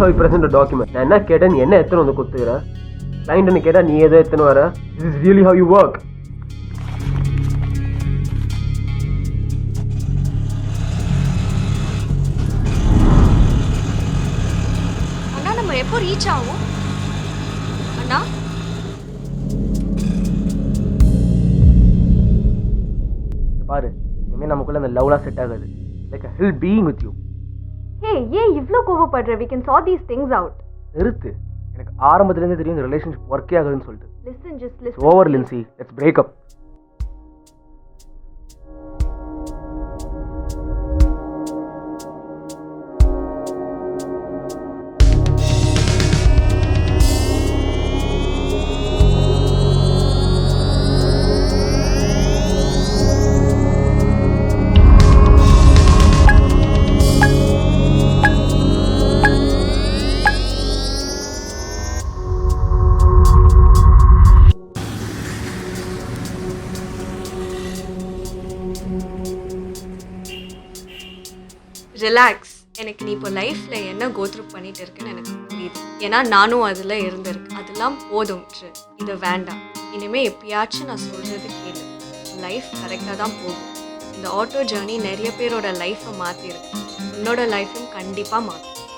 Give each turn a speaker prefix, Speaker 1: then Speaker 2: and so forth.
Speaker 1: how you present a document. நான் என்ன கேட்டேன், நீ என்ன எத்தனை வந்து கொடுத்துக்கிற? கிளைண்ட்னு கேட்டா நீ எதை எத்தனை வர? This is really how you work.
Speaker 2: அண்ணா நம்ம எப்போ ரீச் ஆகும் அண்ணா?
Speaker 1: பாரு, இனிமேல் நமக்குள்ள அந்த லவ்லாம் செட் ஆகாது. Like a hell being with you.
Speaker 3: Hey, ஏன் இவ்ளோ கோவப்படுற? We can sort these things out.
Speaker 1: நிறுத்து. எனக்கு ஆரம்பத்துல இருந்தே தெரியும் இந்த ரிலேஷன்ஷிப் ஒர்க்கே ஆகுதுன்னு சொல்லிட்டு.
Speaker 3: Listen, just listen.
Speaker 1: It's over, Lindsay. Let's break up.
Speaker 2: Relax. எனக்கு நீ இப்போ லைஃப்பில் என்ன கோத்ரூ பண்ணிட்டு இருக்குன்னு எனக்கு புரியுது. ஏன்னா நானும் அதில் இருந்திருக்கு. அதெல்லாம் போதும், இது வேண்டாம். இனிமேல் எப்பயாச்சும் நான் சொல்கிறது கேளு. லைஃப் கரெக்டாக தான் போகும். இந்த ஆட்டோ ஜேர்னி நிறைய பேரோட லைஃப்பை மாற்றிருக்கு. உன்னோட லைஃப்பும் கண்டிப்பாக மாற்றும்.